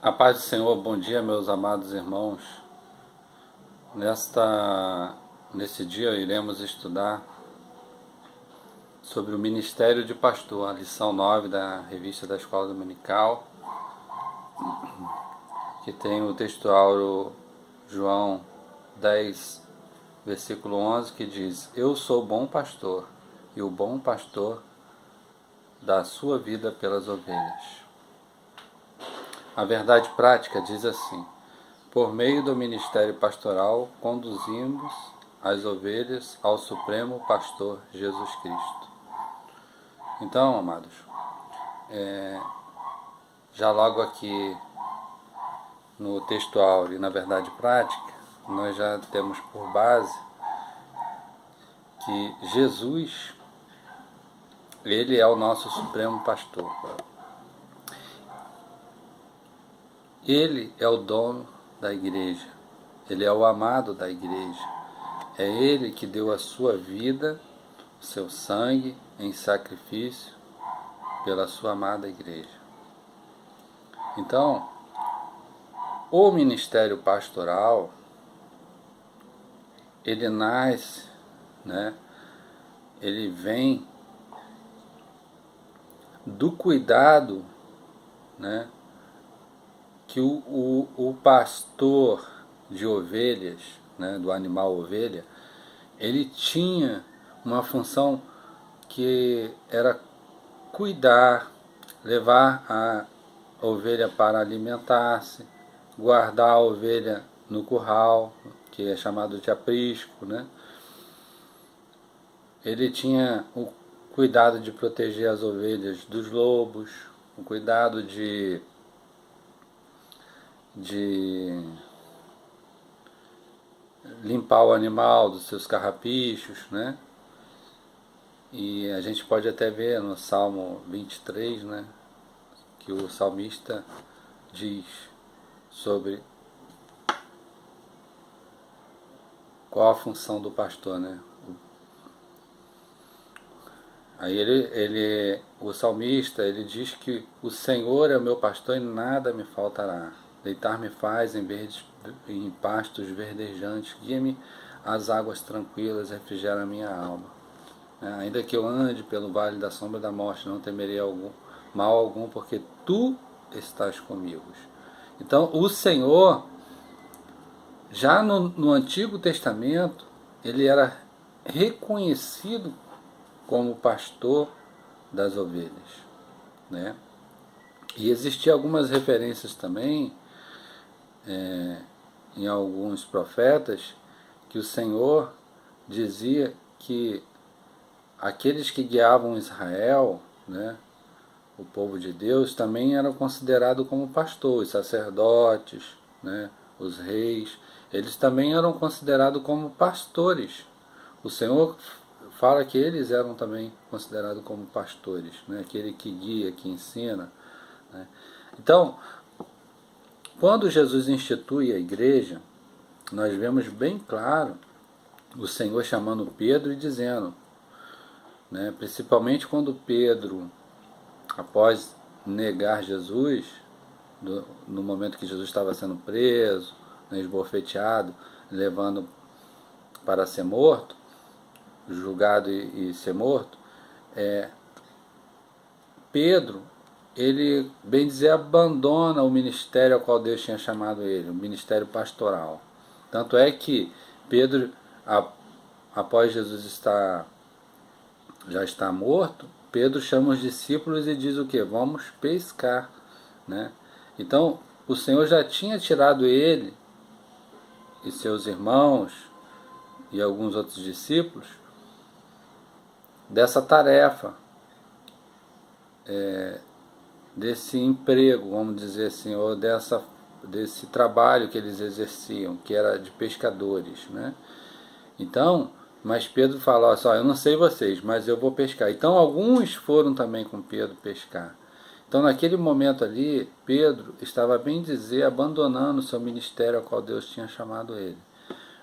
A paz do Senhor, bom dia, meus amados irmãos. Nesse dia iremos estudar sobre o ministério de pastor, a lição 9 da revista da Escola Dominical, que tem o texto áureo João 10, versículo 11, que diz: Eu sou o bom pastor, e o bom pastor dá a sua vida pelas ovelhas. A verdade prática diz assim: por meio do ministério pastoral, conduzimos as ovelhas ao Supremo Pastor Jesus Cristo. Então, amados, já logo aqui no texto áureo e na verdade prática, nós já temos por base que Jesus, Ele é o nosso Supremo Pastor. Ele é o dono da igreja, Ele é o amado da igreja, é Ele que deu a sua vida, o seu sangue em sacrifício pela sua amada igreja. Então, o ministério pastoral, ele nasce, ele vem do cuidado, que o pastor de ovelhas, do animal ovelha, ele tinha uma função que era cuidar, levar a ovelha para alimentar-se, guardar a ovelha no curral, que é chamado de aprisco, Ele tinha o cuidado de proteger as ovelhas dos lobos, o cuidado de limpar o animal dos seus carrapichos, E a gente pode até ver no Salmo 23, que o salmista diz sobre qual a função do pastor, Aí o salmista, ele diz que o Senhor é o meu pastor e nada me faltará. Deitar-me faz em pastos verdejantes, guia-me às águas tranquilas, refrigera a minha alma. Ainda que eu ande pelo vale da sombra da morte, não temerei mal algum, porque tu estás comigo. Então, o Senhor, já no Antigo Testamento, ele era reconhecido como pastor das ovelhas, E existiam algumas referências também em alguns profetas que o Senhor dizia que aqueles que guiavam Israel, o povo de Deus, também eram considerados como pastores, os sacerdotes, os reis, eles também eram considerados como pastores. O Senhor fala que eles eram também considerados como pastores, aquele que guia, que ensina. Então, quando Jesus institui a igreja, nós vemos bem claro o Senhor chamando Pedro e dizendo, principalmente quando Pedro, após negar Jesus, no momento que Jesus estava sendo preso, esbofeteado, levando para ser morto, julgado e ser morto, Pedro, ele, bem dizer, abandona o ministério ao qual Deus tinha chamado ele, o ministério pastoral. Tanto é que Pedro, após Jesus já está morto, Pedro chama os discípulos e diz o quê? Vamos pescar. Então, o Senhor já tinha tirado ele e seus irmãos e alguns outros discípulos dessa tarefa, desse emprego, vamos dizer assim, ou desse trabalho que eles exerciam, que era de pescadores, Então, mas Pedro fala, só, eu não sei vocês, mas eu vou pescar. Então alguns foram também com Pedro pescar. Então naquele momento ali, Pedro estava, bem dizer, abandonando o seu ministério ao qual Deus tinha chamado ele.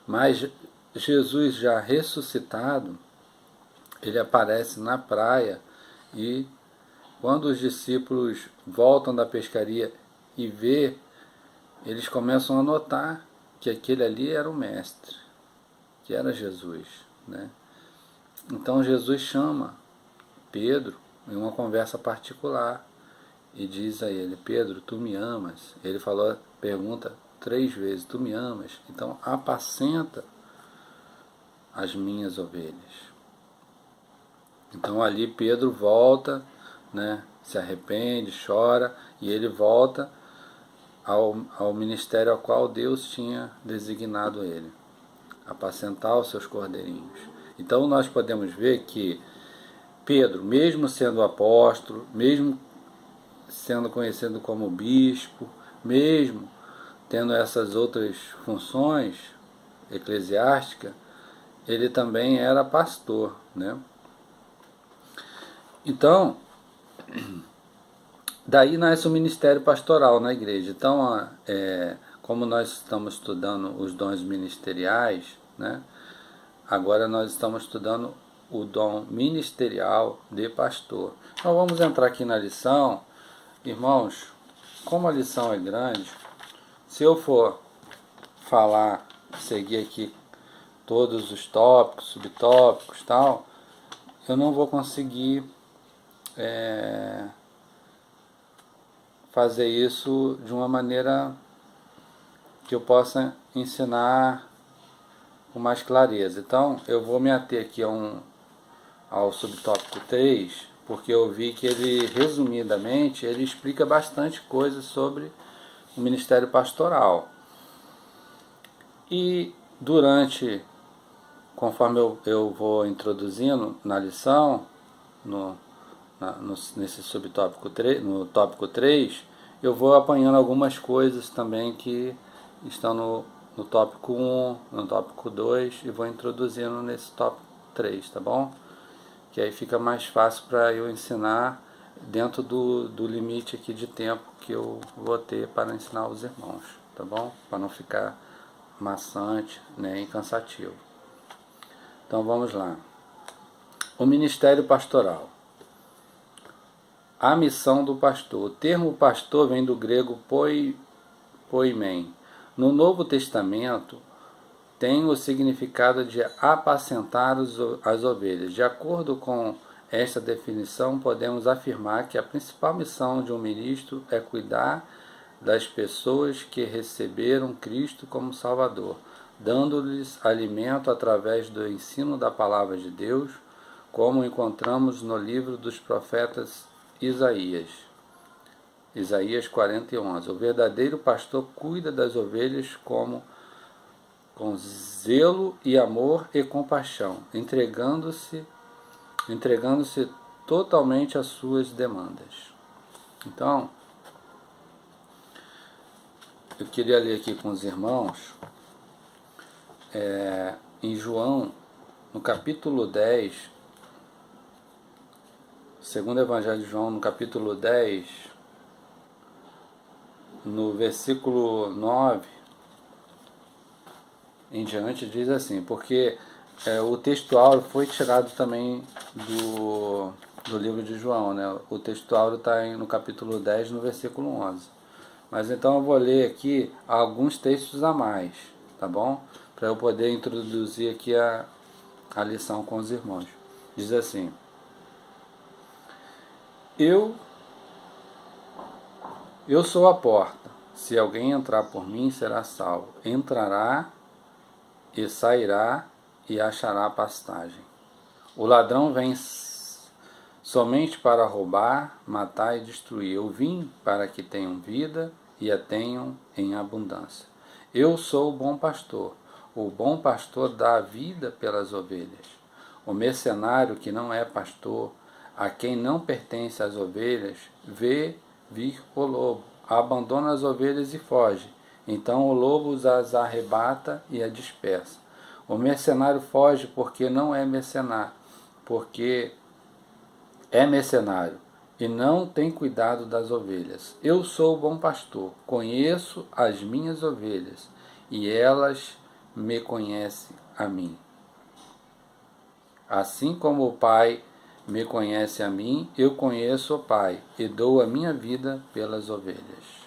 Mas Jesus já ressuscitado, ele aparece na praia e quando os discípulos voltam da pescaria e vê eles começam a notar que aquele ali era o mestre, que era Jesus, né? Então Jesus chama Pedro em uma conversa particular e diz a ele: Pedro, tu me amas? Ele pergunta 3 vezes: tu me amas? Então apacenta as minhas ovelhas. Então ali Pedro volta, né, se arrepende, chora, e ele volta ao ministério ao qual Deus tinha designado ele, apacentar os seus cordeirinhos. Então nós podemos ver que Pedro, mesmo sendo apóstolo, mesmo sendo conhecido como bispo, mesmo tendo essas outras funções eclesiásticas, ele também era pastor, né? Então, daí nasce o ministério pastoral na igreja. Então, como nós estamos estudando os dons ministeriais, né? Agora nós estamos estudando o dom ministerial de pastor. Então vamos entrar aqui na lição. Irmãos, como a lição é grande, se eu for falar, seguir aqui todos os tópicos, subtópicos, tal, eu não vou conseguir fazer isso de uma maneira que eu possa ensinar com mais clareza. Então, eu vou me ater aqui ao subtópico 3, porque eu vi que ele, resumidamente, ele explica bastante coisa sobre o ministério pastoral. E conforme eu vou introduzindo na lição, nesse subtópico 3, no tópico 3, eu vou apanhando algumas coisas também que estão no tópico 1, no tópico 2, e vou introduzindo nesse tópico 3, tá bom? Que aí fica mais fácil para eu ensinar dentro do limite aqui de tempo que eu vou ter para ensinar os irmãos, tá bom? Para não ficar maçante, nem cansativo. Então vamos lá. O ministério pastoral. A missão do pastor. O termo pastor vem do grego poimen. No Novo Testamento tem o significado de apacentar as ovelhas. De acordo com esta definição, podemos afirmar que a principal missão de um ministro é cuidar das pessoas que receberam Cristo como Salvador, dando-lhes alimento através do ensino da Palavra de Deus, como encontramos no livro dos profetas Isaías 40:11. O verdadeiro pastor cuida das ovelhas com zelo e amor e compaixão, entregando-se totalmente às suas demandas. Então, eu queria ler aqui com os irmãos, em João, no capítulo 10, segundo Evangelho de João, no capítulo 10, no versículo 9 em diante, diz assim, porque o texto áureo foi tirado também do livro de João, né? O texto áureo está no capítulo 10, no versículo 11. Mas então eu vou ler aqui alguns textos a mais, tá bom? Para eu poder introduzir aqui a lição com os irmãos. Diz assim: Eu sou a porta. Se alguém entrar por mim, será salvo. Entrará e sairá e achará pastagem. O ladrão vem somente para roubar, matar e destruir. Eu vim para que tenham vida e a tenham em abundância. Eu sou o bom pastor. O bom pastor dá a vida pelas ovelhas. O mercenário que não é pastor, a quem não pertence as ovelhas, vê vir o lobo, abandona as ovelhas e foge. Então o lobo as arrebata e a dispersa. O mercenário foge porque não é mercenário, porque é mercenário e não tem cuidado das ovelhas. Eu sou o bom pastor, conheço as minhas ovelhas e elas me conhecem a mim. Assim como o Pai me conhece a mim, eu conheço o Pai e dou a minha vida pelas ovelhas.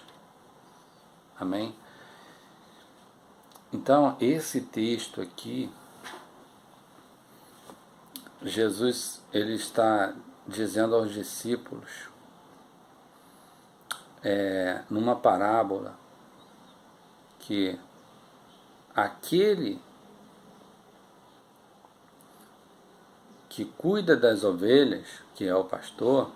Amém? Então, esse texto aqui, Jesus ele está dizendo aos discípulos, numa parábola, que aquele que cuida das ovelhas, que é o pastor,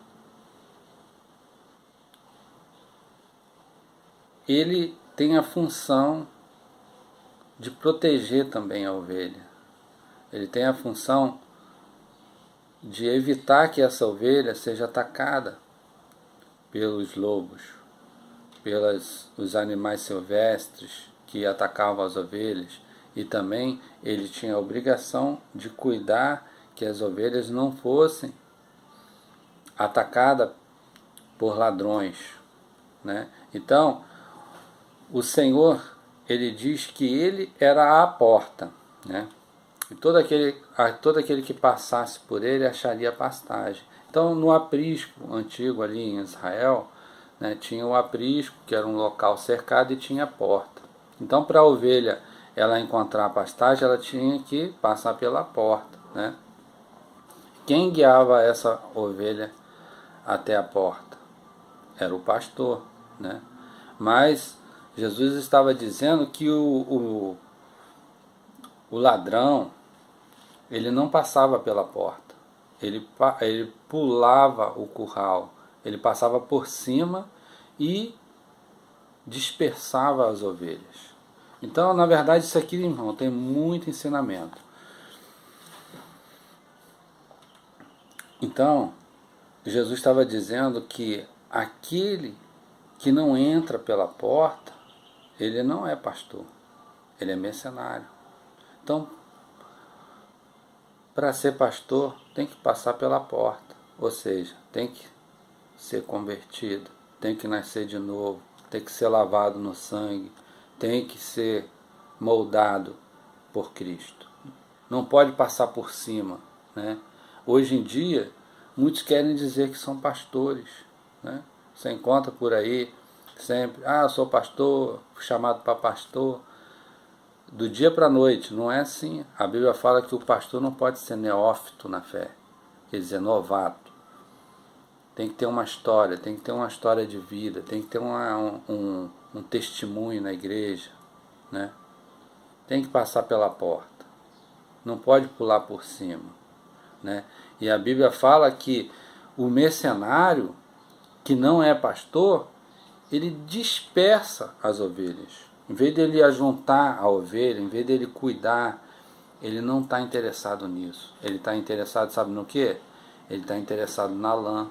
ele tem a função de proteger também a ovelha. Ele tem a função de evitar que essa ovelha seja atacada pelos lobos, pelos os animais silvestres que atacavam as ovelhas. E também ele tinha a obrigação de cuidar que as ovelhas não fossem atacadas por ladrões, né? Então, o Senhor, ele diz que ele era a porta, né? E todo aquele que passasse por ele acharia pastagem. Então, no aprisco antigo ali em Israel, né, tinha o aprisco, que era um local cercado, e tinha a porta. Então, para a ovelha ela encontrar a pastagem, ela tinha que passar pela porta, né? Quem guiava essa ovelha até a porta? Era o pastor, né? Mas Jesus estava dizendo que o ladrão, ele não passava pela porta, ele pulava o curral, ele passava por cima e dispersava as ovelhas. Então, na verdade, isso aqui, irmão, tem muito ensinamento. Então, Jesus estava dizendo que aquele que não entra pela porta, ele não é pastor, ele é mercenário. Então, para ser pastor, tem que passar pela porta, ou seja, tem que ser convertido, tem que nascer de novo, tem que ser lavado no sangue, tem que ser moldado por Cristo. Não pode passar por cima, né? Hoje em dia, muitos querem dizer que são pastores, né? Você encontra por aí sempre, eu sou pastor, fui chamado para pastor. Do dia para a noite, não é assim. A Bíblia fala que o pastor não pode ser neófito na fé, quer dizer, novato. Tem que ter uma história, tem que ter uma história de vida, tem que ter um testemunho na igreja, né? Tem que passar pela porta, não pode pular por cima, né? E a Bíblia fala que o mercenário, que não é pastor, ele dispersa as ovelhas. Em vez dele ajuntar a ovelha, em vez dele cuidar, ele não está interessado nisso. Ele está interessado, sabe no quê? Ele está interessado na lã.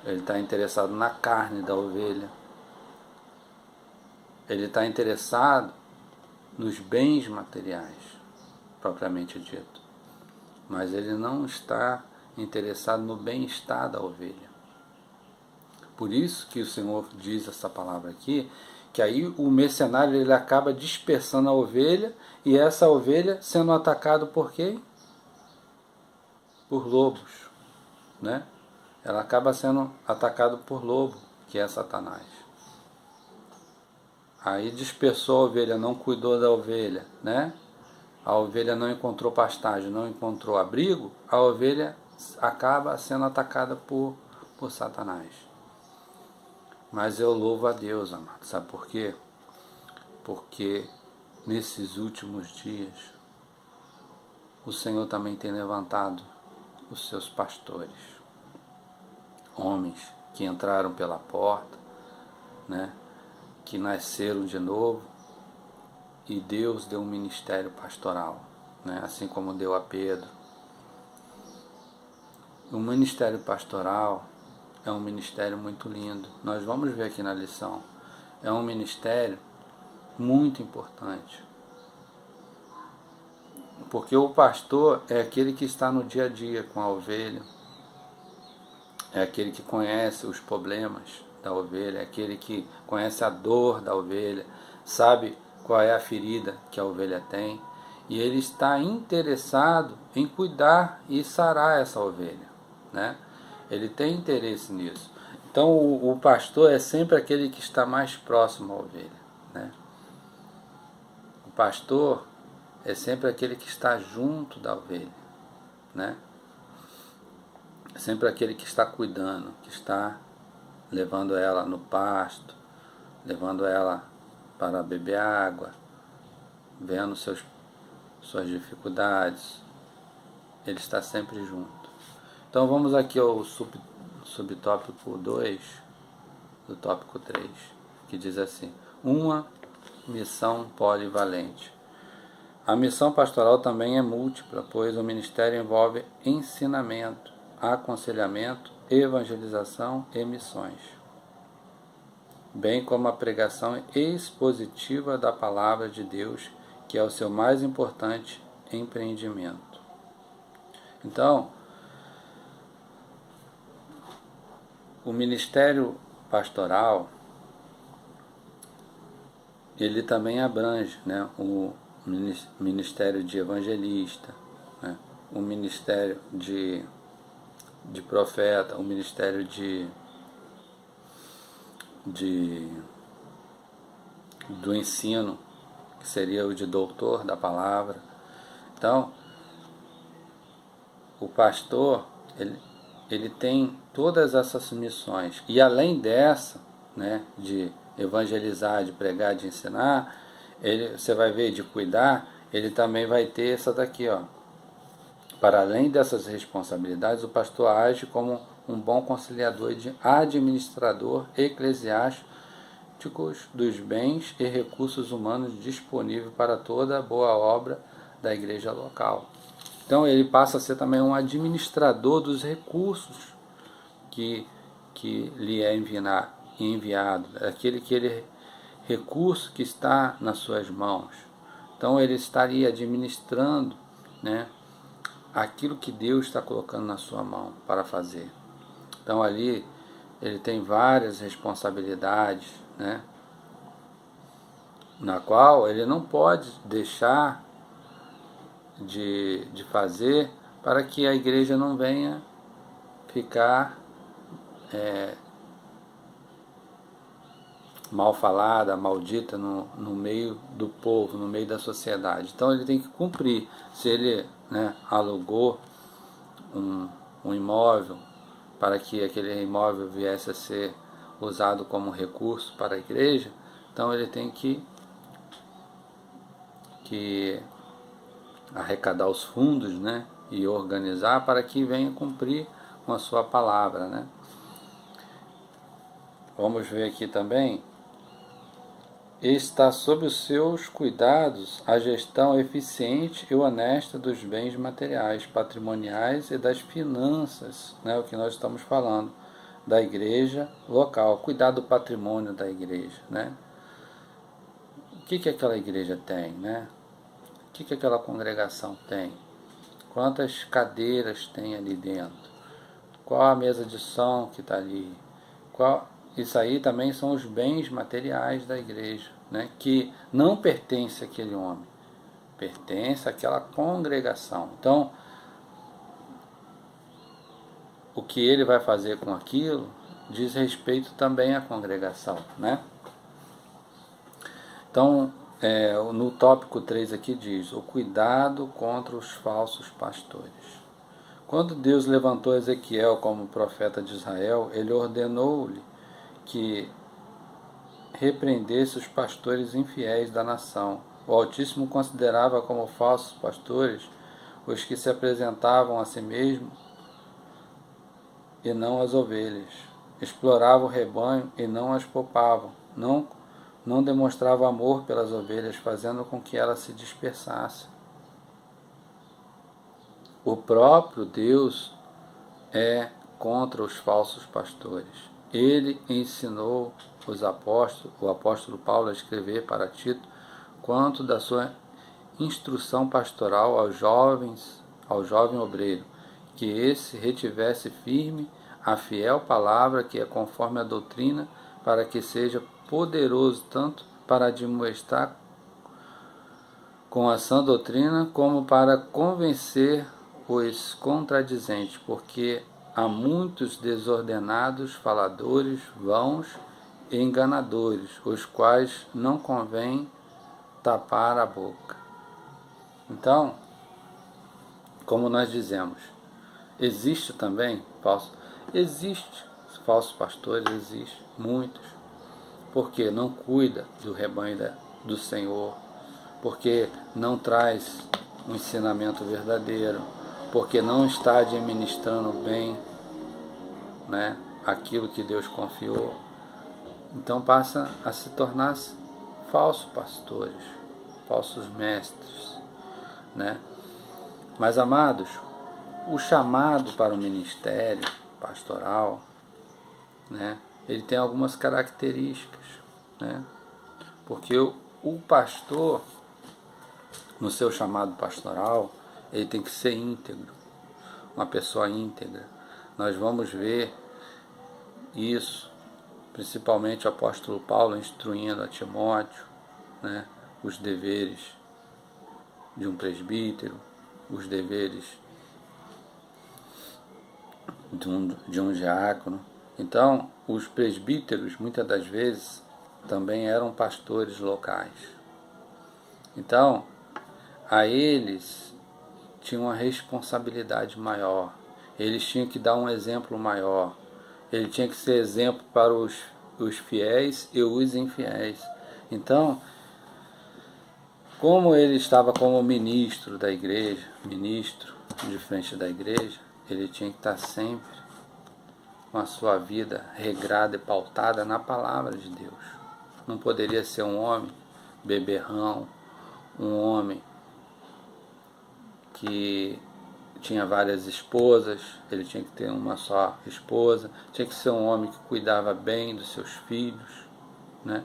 Ele está interessado na carne da ovelha. Ele está interessado nos bens materiais, propriamente dito. Mas ele não está interessado no bem-estar da ovelha. Por isso que o Senhor diz essa palavra aqui, que aí o mercenário ele acaba dispersando a ovelha, e essa ovelha sendo atacada por quem? Por lobos, né? Ela acaba sendo atacada por lobo, que é Satanás. Aí dispersou a ovelha, não cuidou da ovelha, né? A ovelha não encontrou pastagem, não encontrou abrigo, a ovelha acaba sendo atacada por Satanás. Mas eu louvo a Deus, amado. Sabe por quê? Porque nesses últimos dias o Senhor também tem levantado os seus pastores, homens que entraram pela porta, né? Que nasceram de novo, e Deus deu um ministério pastoral, né? Assim como deu a Pedro. O ministério pastoral é um ministério muito lindo. Nós vamos ver aqui na lição. É um ministério muito importante. Porque o pastor é aquele que está no dia a dia com a ovelha. É aquele que conhece os problemas da ovelha. É aquele que conhece a dor da ovelha. Sabe qual é a ferida que a ovelha tem. E ele está interessado em cuidar e sarar essa ovelha, né? Ele tem interesse nisso. Então o pastor é sempre aquele que está mais próximo à ovelha, né? O pastor é sempre aquele que está junto da ovelha, né? É sempre aquele que está cuidando, que está levando ela no pasto, levando ela para beber água, vendo suas dificuldades. Ele está sempre junto. Então vamos aqui ao subtópico 2 do tópico 3, que diz assim: uma missão polivalente. A missão pastoral também é múltipla, pois o ministério envolve ensinamento, aconselhamento, evangelização e missões, bem como a pregação expositiva da palavra de Deus, que é o seu mais importante empreendimento. Então, o ministério pastoral, ele também abrange, né, o ministério de evangelista, né, o ministério de profeta, o ministério do ensino, que seria o de doutor da palavra. Então, o pastor, ele tem todas essas missões. E além dessa, né, de evangelizar, de pregar, de ensinar, você vai ver, de cuidar, ele também vai ter essa daqui, ó. Para além dessas responsabilidades, o pastor age como um bom conciliador e administrador eclesiástico dos bens e recursos humanos disponíveis para toda a boa obra da igreja local. Então ele passa a ser também um administrador dos recursos que lhe é enviado, aquele recurso que está nas suas mãos. Então ele estaria administrando, né, aquilo que Deus está colocando na sua mão para fazer. Então ali ele tem várias responsabilidades, né, na qual ele não pode deixar de fazer para que a igreja não venha ficar mal falada, maldita no meio do povo, no meio da sociedade. Então ele tem que cumprir. Se ele, né, alugou um imóvel para que aquele imóvel viesse a ser usado como recurso para a igreja, então ele tem que arrecadar os fundos, né, e organizar para que venha cumprir com a sua palavra, né. Vamos ver aqui também: está sob os seus cuidados a gestão eficiente e honesta dos bens materiais, patrimoniais e das finanças, né, o que nós estamos falando, da igreja local, cuidar do patrimônio da igreja, né. O que aquela igreja tem, né? O que aquela congregação tem? Quantas cadeiras tem ali dentro? Qual a mesa de som que está ali? Isso aí também são os bens materiais da igreja, né? Que não pertence àquele homem, pertence àquela congregação. Então, o que ele vai fazer com aquilo diz respeito também à congregação, né? Então, no tópico 3 aqui diz: o cuidado contra os falsos pastores. Quando Deus levantou Ezequiel como profeta de Israel, ele ordenou-lhe que repreendesse os pastores infiéis da nação. O Altíssimo considerava como falsos pastores os que se apresentavam a si mesmos e não as ovelhas, exploravam o rebanho e não as poupavam, não demonstravam amor pelas ovelhas, fazendo com que elas se dispersassem. O próprio Deus é contra os falsos pastores. Ele ensinou o apóstolo Paulo a escrever para Tito quanto da sua instrução pastoral ao jovem obreiro, que esse retivesse firme a fiel palavra que é conforme a doutrina, para que seja poderoso tanto para admoestar com a sã doutrina, como para convencer os contradizentes, porque há muitos desordenados faladores vãos e enganadores, os quais não convém tapar a boca. Então, como nós dizemos, existe também falsos pastores, existe muitos, porque não cuida do rebanho do Senhor, porque não traz um ensinamento verdadeiro, porque não está administrando bem, né, aquilo que Deus confiou. Então passa a se tornar falsos pastores, falsos mestres, né? Mas, amados, o chamado para o ministério pastoral, né, ele tem algumas características, né? Porque o pastor, no seu chamado pastoral, ele tem que ser íntegro, uma pessoa íntegra. Nós vamos ver isso, principalmente o apóstolo Paulo instruindo a Timóteo, né, os deveres de um presbítero, os deveres de um diácono. Então, os presbíteros, muitas das vezes, também eram pastores locais. Então, a eles tinham uma responsabilidade maior, eles tinham que dar um exemplo maior, ele tinha que ser exemplo para os fiéis e os infiéis. Então, como ele estava como ministro da igreja, ministro de frente da igreja, ele tinha que estar sempre com a sua vida regrada e pautada na palavra de Deus. Não poderia ser um homem beberrão, um homem que tinha várias esposas, ele tinha que ter uma só esposa, tinha que ser um homem que cuidava bem dos seus filhos, né?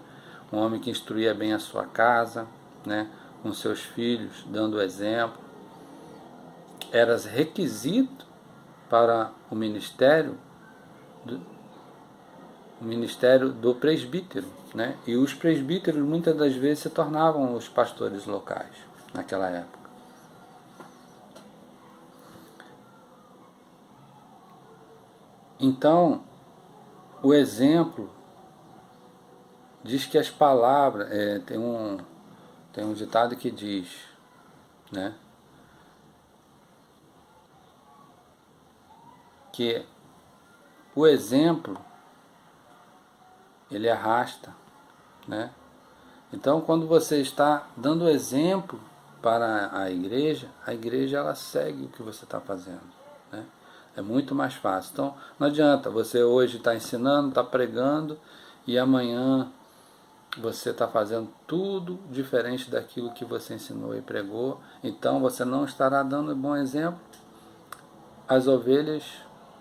Um homem que instruía bem a sua casa, né? Com seus filhos, dando exemplo. Era requisito para o ministério do presbítero, né? E os presbíteros muitas das vezes se tornavam os pastores locais naquela época. Então, o exemplo diz que as palavras, tem um ditado que diz, né, que o exemplo ele arrasta, né? Então, quando você está dando exemplo para a igreja ela segue o que você está fazendo, né? É muito mais fácil. Então, não adianta você hoje estar ensinando, estar pregando e amanhã você está fazendo tudo diferente daquilo que você ensinou e pregou. Então, você não estará dando um bom exemplo. As ovelhas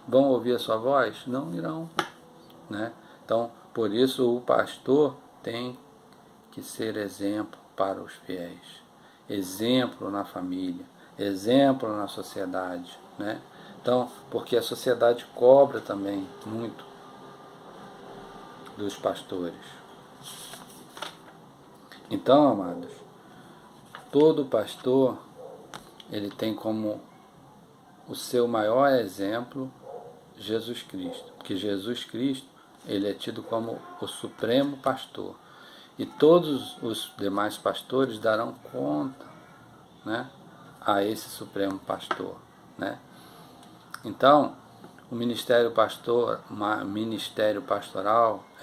vão ouvir a sua voz? Não irão, né? Então, por isso o pastor tem que ser exemplo para os fiéis, exemplo na família, exemplo na sociedade, né? Então, porque a sociedade cobra também muito dos pastores. Então, amados, todo pastor ele tem como o seu maior exemplo Jesus Cristo, porque Jesus Cristo ele é tido como o supremo pastor. E todos os demais pastores darão conta, né, a esse supremo pastor, né? Então, o ministério pastoral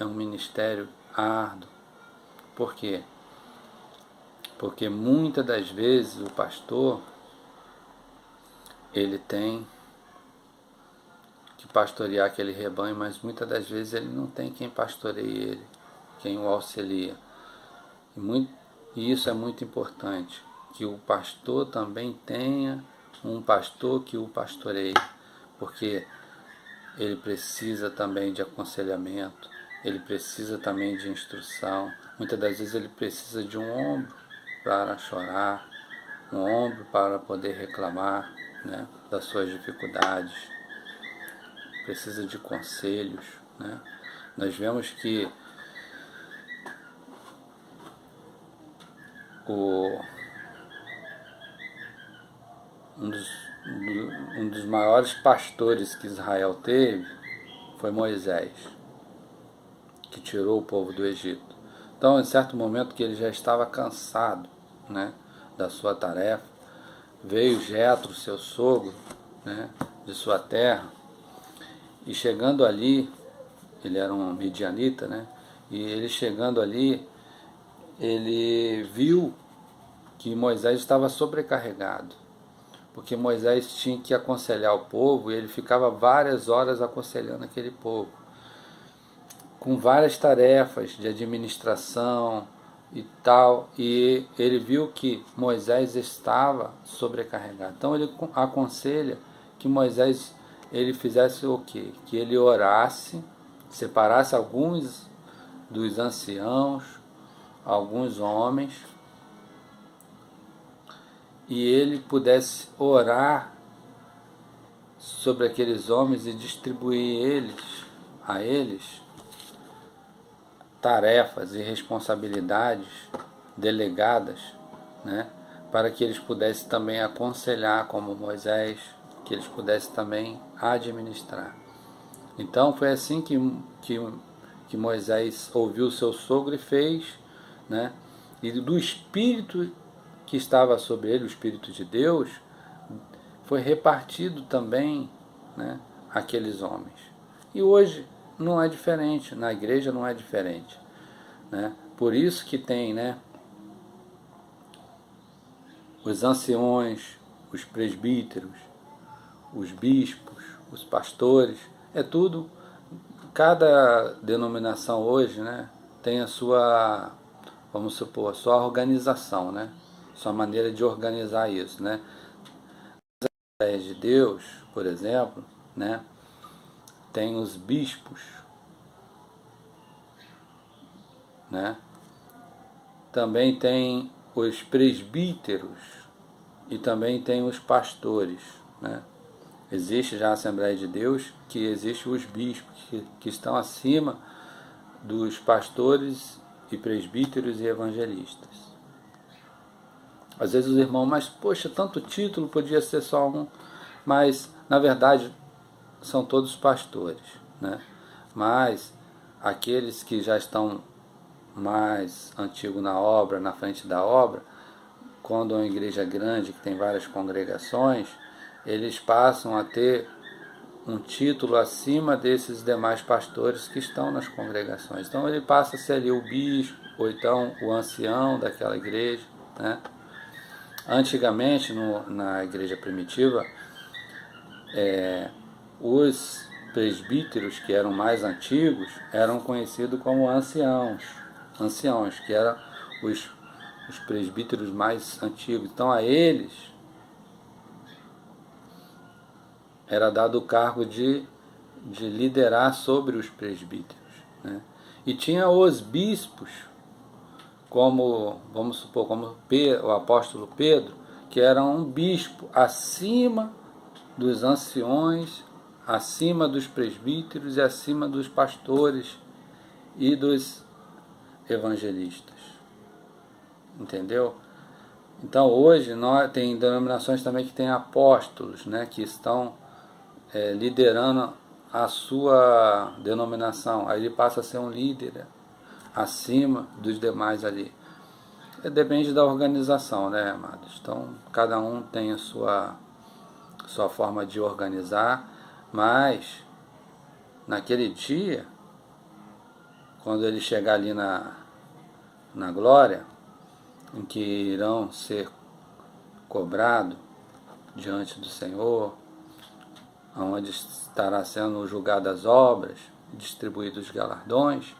é um ministério árduo. Por quê? Porque muitas das vezes o pastor ele tem que pastorear aquele rebanho, mas muitas das vezes ele não tem quem pastoreie ele, quem o auxilia. E isso é muito importante, que o pastor também tenha um pastor que o pastoreie, porque ele precisa também de aconselhamento, ele precisa também de instrução. Muitas das vezes ele precisa de um ombro para chorar, um ombro para poder reclamar, né, das suas dificuldades, precisa de conselhos, né? Nós vemos que um um dos maiores pastores que Israel teve foi Moisés, que tirou o povo do Egito. Então, em certo momento que ele já estava cansado, né, da sua tarefa, veio Jetro, seu sogro, né, de sua terra, e chegando ali, ele era um midianita, né, e ele chegando ali, ele viu que Moisés estava sobrecarregado, porque Moisés tinha que aconselhar o povo e ele ficava várias horas aconselhando aquele povo, com várias tarefas de administração e tal, e ele viu que Moisés estava sobrecarregado. Então ele aconselha que Moisés ele fizesse o quê? Que ele orasse, separasse alguns dos anciãos, alguns homens, e ele pudesse orar sobre aqueles homens e distribuir a eles tarefas e responsabilidades delegadas, né, para que eles pudessem também aconselhar como Moisés, que eles pudessem também administrar. Então foi assim que Moisés ouviu seu sogro e fez, né, e do Espírito que estava sobre ele, o Espírito de Deus, foi repartido também, né, aqueles homens. E hoje não é diferente, na igreja não é diferente, né? Por isso que tem, né, os anciões, os presbíteros, os bispos, os pastores, é tudo, cada denominação hoje, né, tem a sua, vamos supor, a sua organização, né, sua maneira de organizar isso, né. As Assembleias de Deus, por exemplo, né, tem os bispos, né, também tem os presbíteros e também tem os pastores, né. Existe já a Assembleia de Deus, que existe os bispos, que estão acima dos pastores e presbíteros e evangelistas. Às vezes os irmãos, mas poxa, tanto título, podia ser só um, mas na verdade são todos pastores, né? Mas aqueles que já estão mais antigos na obra, na frente da obra, quando é uma igreja grande que tem várias congregações, eles passam a ter um título acima desses demais pastores que estão nas congregações. Então ele passa a ser ali o bispo, ou então o ancião daquela igreja, né? Antigamente, na igreja primitiva, os presbíteros que eram mais antigos eram conhecidos como anciãos, que eram os presbíteros mais antigos. Então a eles era dado o cargo de liderar sobre os presbíteros, né? E tinha os bispos, como, vamos supor, como o apóstolo Pedro, que era um bispo acima dos anciões, acima dos presbíteros e acima dos pastores e dos evangelistas. Entendeu? Então hoje nós tem denominações também que tem apóstolos, né, que estão liderando a sua denominação. Aí ele passa a ser um líder acima dos demais ali. Depende da organização, né, amados? Então cada um tem a sua forma de organizar, mas naquele dia, quando ele chegar ali na glória, em que irão ser cobrados diante do Senhor, onde estará sendo julgadas as obras, distribuídos os galardões,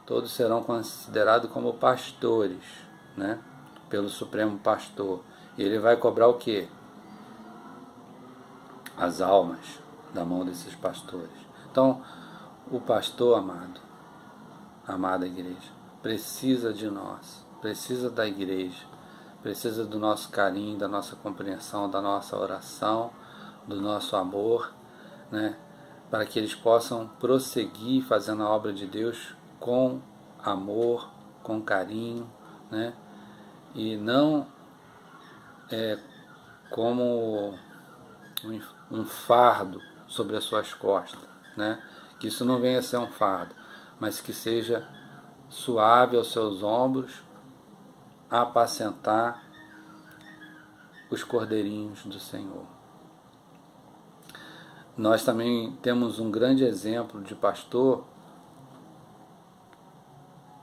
todos serão considerados como pastores, né? Pelo Supremo Pastor. E ele vai cobrar o quê? As almas da mão desses pastores. Então, o pastor, amada igreja, precisa de nós, precisa da igreja, precisa do nosso carinho, da nossa compreensão, da nossa oração, do nosso amor, né, para que eles possam prosseguir fazendo a obra de Deus com amor, com carinho, né, e não como um fardo sobre as suas costas, né? Que isso não venha a ser um fardo, mas que seja suave aos seus ombros, a apacentar os cordeirinhos do Senhor. Nós também temos um grande exemplo de pastor,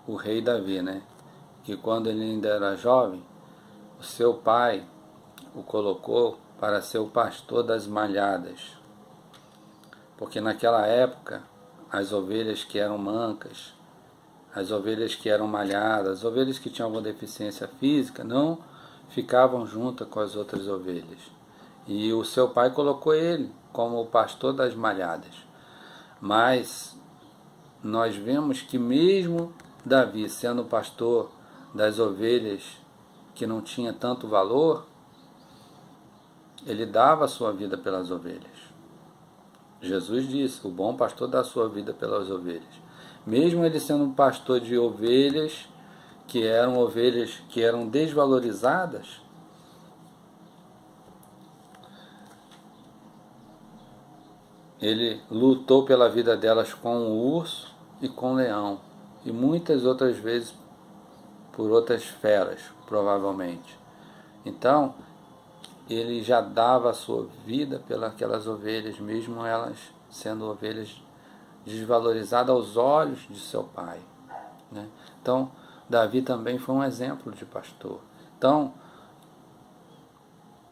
o rei Davi, né? Que quando ele ainda era jovem, o seu pai o colocou para ser o pastor das malhadas, porque naquela época as ovelhas que eram mancas, as ovelhas que eram malhadas, as ovelhas que tinham alguma deficiência física, não ficavam juntas com as outras ovelhas. E o seu pai colocou ele como o pastor das malhadas. Mas nós vemos que mesmo Davi, sendo o pastor das ovelhas que não tinha tanto valor, ele dava a sua vida pelas ovelhas. Jesus disse, o bom pastor dá a sua vida pelas ovelhas. Mesmo ele sendo um pastor de ovelhas que eram desvalorizadas, ele lutou pela vida delas com o urso e com o leão, e muitas outras vezes por outras feras, provavelmente. Então, ele já dava a sua vida pelas ovelhas, mesmo elas sendo ovelhas desvalorizadas aos olhos de seu pai, né? Então, Davi também foi um exemplo de pastor. Então,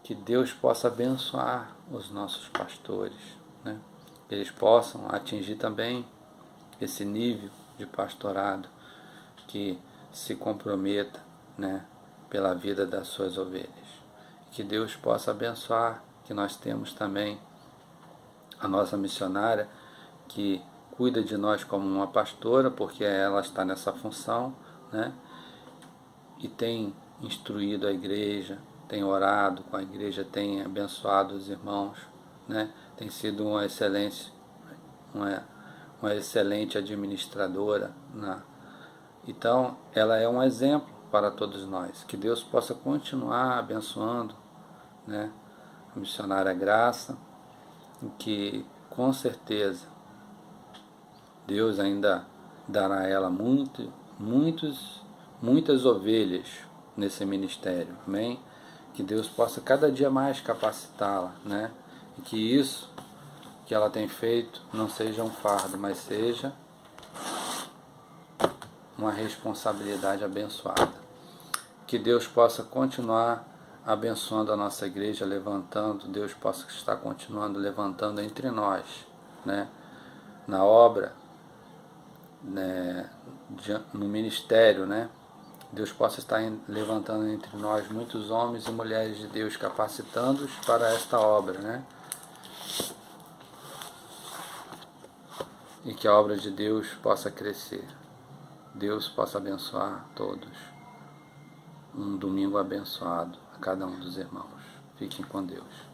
que Deus possa abençoar os nossos pastores, né? Que eles possam atingir também esse nível de pastorado, que se comprometa, né, pela vida das suas ovelhas. Que Deus possa abençoar, que nós temos também a nossa missionária, que cuida de nós como uma pastora, porque ela está nessa função, né, e tem instruído a igreja, tem orado com a igreja, tem abençoado os irmãos, né, tem sido uma excelente administradora, né? Então, ela é um exemplo para todos nós. Que Deus possa continuar abençoando, né, a missionária Graça, e que com certeza Deus ainda dará a ela muitas ovelhas nesse ministério. Amém? Que Deus possa cada dia mais capacitá-la, né? E que isso que ela tem feito não seja um fardo, mas seja uma responsabilidade abençoada. Que Deus possa continuar abençoando a nossa igreja, levantando, Deus possa estar continuando levantando entre nós, né, na obra, né, no ministério, né, Deus possa estar levantando entre nós muitos homens e mulheres de Deus, capacitando-os para esta obra, né, e que a obra de Deus possa crescer. Deus possa abençoar todos. Um domingo abençoado a cada um dos irmãos. Fiquem com Deus.